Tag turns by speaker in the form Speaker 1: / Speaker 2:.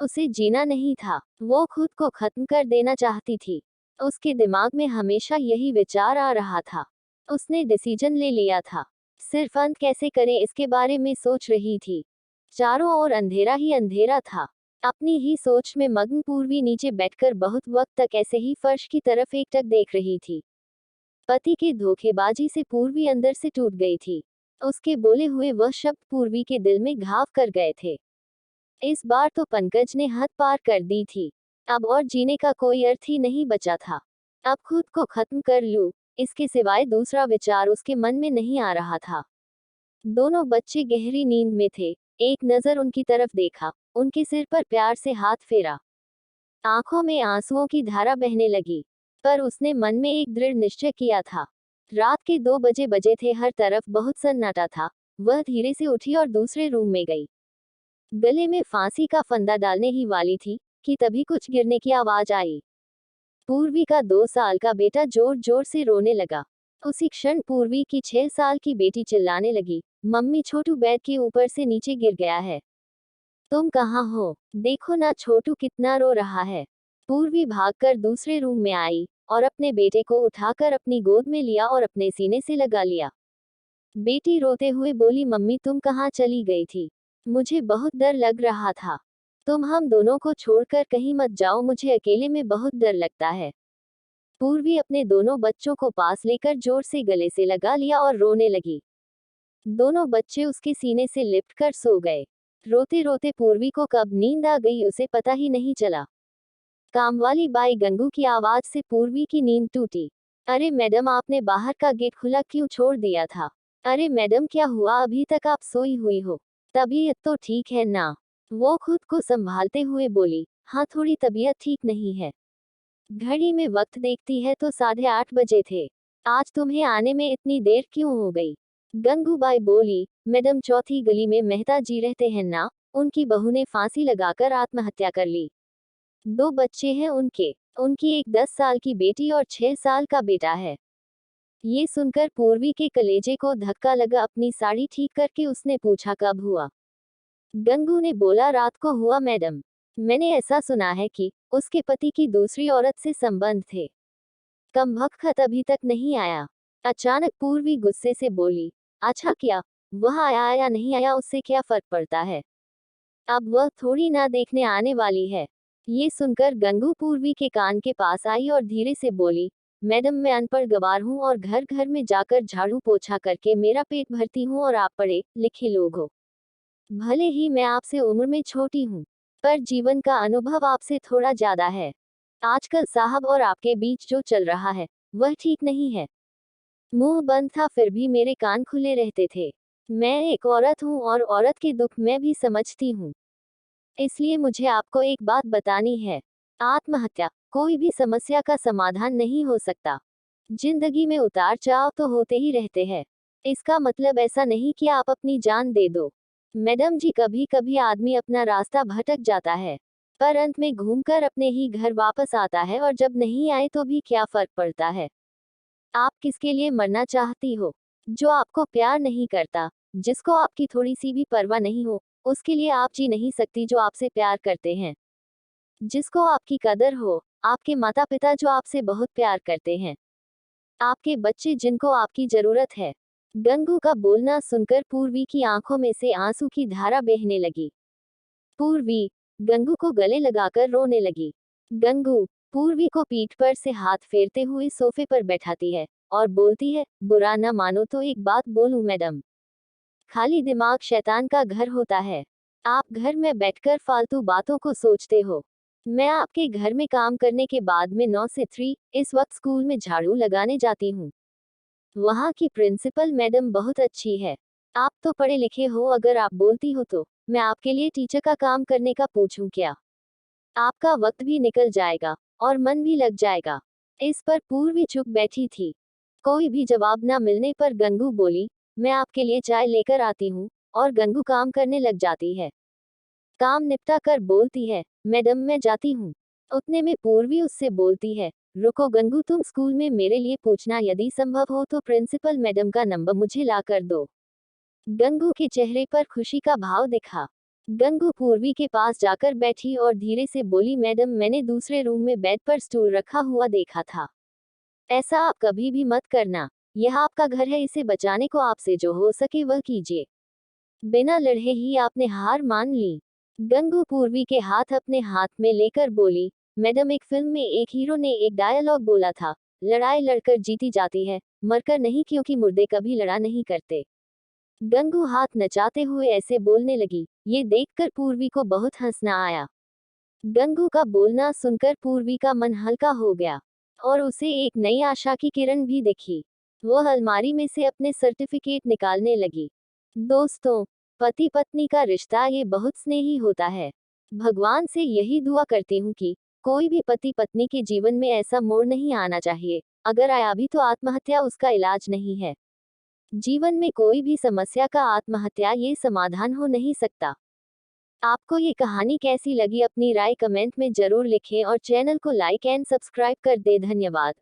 Speaker 1: उसे जीना नहीं था, वो खुद को खत्म कर देना चाहती थी। उसके दिमाग में हमेशा यही विचार आ रहा था। उसने डिसीजन ले लिया था, सिर्फ अंत कैसे करें इसके बारे में सोच रही थी। चारों ओर अंधेरा ही अंधेरा था। अपनी ही सोच में मग्न पूर्वी नीचे बैठकर बहुत वक्त तक ऐसे ही फर्श की तरफ एकटक देख रही थी। पति की धोखेबाजी से पूर्वी अंदर से टूट गई थी। उसके बोले हुए वह शब्द पूर्वी के दिल में घाव कर गए थे। इस बार तो पंकज ने हद पार कर दी थी। अब और जीने का कोई अर्थ ही नहीं बचा था। अब खुद को खत्म कर लूं, इसके सिवाय दूसरा विचार उसके मन में नहीं आ रहा था। दोनों बच्चे गहरी नींद में थे। एक नजर उनकी तरफ देखा, उनके सिर पर प्यार से हाथ फेरा। आंखों में आंसुओं की धारा बहने लगी, पर उसने मन में एक दृढ़ निश्चय किया था। रात के 2 बजे थे, हर तरफ बहुत सन्नाटा था। वह धीरे से उठी और दूसरे रूम में गई। गले में फांसी का फंदा डालने ही वाली थी कि तभी कुछ गिरने की आवाज आई। पूर्वी का 2 साल का बेटा जोर जोर से रोने लगा। उसी क्षण पूर्वी की 6 साल की बेटी चिल्लाने लगी, मम्मी छोटू बेड के ऊपर से नीचे गिर गया है। तुम कहाँ हो? देखो ना छोटू कितना रो रहा है। पूर्वी भागकर दूसरे रूम में आई और अपने बेटे को उठाकर अपनी गोद में लिया और अपने सीने से लगा लिया। बेटी रोते हुए बोली, मम्मी तुम कहाँ चली गई थी? मुझे बहुत डर लग रहा था। तुम हम दोनों को छोड़कर कहीं मत जाओ, मुझे अकेले में बहुत डर लगता है। पूर्वी अपने दोनों बच्चों को पास लेकर जोर से गले से लगा लिया और रोने लगी। दोनों बच्चे उसके सीने से लिपट कर सो गए। रोते रोते पूर्वी को कब नींद आ गई उसे पता ही नहीं चला। कामवाली बाई गंगू की आवाज से पूर्वी की नींद टूटी। अरे मैडम, आपने बाहर का गेट खुला क्यों छोड़ दिया था? अरे मैडम, क्या हुआ? अभी तक आप सोई हुई हो? तबीयत तो ठीक है ना? वो खुद को संभालते हुए बोली, हाँ थोड़ी तबीयत ठीक नहीं है। घड़ी में वक्त देखती है तो 8:30 बजे थे। आज तुम्हें आने में इतनी देर क्यों हो गई? गंगूबाई बोली, मैडम चौथी गली में मेहता जी रहते हैं ना, उनकी बहू ने फांसी लगाकर आत्महत्या कर ली। 2 बच्चे हैं उनके, उनकी एक 10 साल की बेटी और 6 साल का बेटा है। ये सुनकर पूर्वी के कलेजे को धक्का लगा। अपनी साड़ी ठीक करके उसने पूछा, कब हुआ? गंगू ने बोला, रात को हुआ मैडम। मैंने ऐसा सुना है कि उसके पति की दूसरी औरत से संबंध थे। कमबख्त अभी तक नहीं आया। अचानक पूर्वी गुस्से से बोली, अच्छा क्या, वह आया या नहीं आया उससे क्या फर्क पड़ता है? अब वह थोड़ी ना देखने आने वाली है। ये सुनकर गंगू पूर्वी के कान के पास आई और धीरे से बोली, मैडम मैं अनपढ़ गवार हूँ और घर घर में जाकर झाड़ू पोछा करके मेरा पेट भरती हूँ और आप पढ़े लिखे लोग हो। भले ही मैं आपसे उम्र में छोटी हूँ, पर जीवन का अनुभव आपसे थोड़ा ज्यादा है। आजकल साहब और आपके बीच जो चल रहा है वह ठीक नहीं है। मुंह बंद था फिर भी मेरे कान खुले रहते थे। मैं एक औरत हूँ और औरत के दुख मैं भी समझती हूँ। इसलिए मुझे आपको एक बात बतानी है। आत्महत्या कोई भी समस्या का समाधान नहीं हो सकता। जिंदगी में उतार चढ़ाव तो होते ही रहते हैं। इसका मतलब ऐसा नहीं कि आप अपनी जान दे दो। मैडम जी, कभी कभी आदमी अपना रास्ता भटक जाता है, पर अंत में घूमकर अपने ही घर वापस आता है, और जब नहीं आए तो भी क्या फर्क पड़ता है? आप किसके लिए मरना चाहती हो? जो आपको प्यार नहीं करता, जिसको आपकी थोड़ी सी भी परवाह नहीं हो, उसके लिए आप जी नहीं सकती जो आपसे प्यार करते हैं। जिसको आपकी कदर हो, आपके माता पिता जो आपसे बहुत प्यार करते हैं, आपके बच्चे जिनको आपकी जरूरत है। गंगू का बोलना सुनकर पूर्वी की आंखों में से आंसू की धारा बहने लगी। पूर्वी गंगू को गले लगाकर रोने लगी। गंगू पूर्वी को पीठ पर से हाथ फेरते हुए सोफे पर बैठाती है और बोलती है, बुरा न मानो तो एक बात बोलूं मैडम, खाली दिमाग शैतान का घर होता है। आप घर में बैठकर फालतू बातों को सोचते हो। मैं आपके घर में काम करने के बाद में 9 से 3 इस वक्त स्कूल में झाड़ू लगाने जाती हूँ। वहाँ की प्रिंसिपल मैडम बहुत अच्छी है। आप तो पढ़े लिखे हो, अगर आप बोलती हो तो मैं आपके लिए टीचर का काम करने का पूछूं क्या? आपका वक्त भी निकल जाएगा और मन भी लग जाएगा। इस पर पूर्वी चुप बैठी थी। कोई भी जवाब न मिलने पर गंगू बोली, मैं आपके लिए चाय लेकर आती हूँ, और गंगू काम करने लग जाती है। काम निपटा कर बोलती है, मैडम मैं जाती हूँ। उतने में पूर्वी उससे बोलती है, रुको गंगू, तुम स्कूल में मेरे लिए पूछना, यदि संभव हो तो प्रिंसिपल मैडम का नंबर मुझे ला कर दो। गंगू के चेहरे पर खुशी का भाव दिखा। गंगू पूर्वी के पास जाकर बैठी और धीरे से बोली, मैडम, मैंने दूसरे रूम में बेड पर स्टूल रखा हुआ देखा था। ऐसा आप कभी भी मत करना। यह आपका घर है, इसे बचाने को आपसे जो हो सके वह कीजिए। बिना लड़े ही आपने हार मान ली। गंगू पूर्वी के हाथ अपने हाथ में लेकर बोली, मैडम, एक फिल्म में एक हीरो ने एक डायलॉग बोला था, लड़ाई लड़कर जीती जाती है, मरकर नहीं, क्योंकि मुर्दे कभी लड़ा नहीं करते। गंगू हाथ नचाते हुए ऐसे बोलने लगी। ये देखकर पूर्वी को बहुत हंसना आया। गंगू का बोलना सुनकर पूर्वी का मन हल्का हो गया और उसे एक नई आशा की किरण भी दिखी। वह अलमारी में से अपने सर्टिफिकेट निकालने लगी। दोस्तों, पति पत्नी का रिश्ता ये बहुत स्नेही होता है। भगवान से यही दुआ करती हूँ कि कोई भी पति पत्नी के जीवन में ऐसा मोड़ नहीं आना चाहिए। अगर आया भी तो आत्महत्या उसका इलाज नहीं है। जीवन में कोई भी समस्या का आत्महत्या ये समाधान हो नहीं सकता। आपको ये कहानी कैसी लगी, अपनी राय कमेंट में जरूर लिखें और चैनल को लाइक एंड सब्सक्राइब कर दें। धन्यवाद।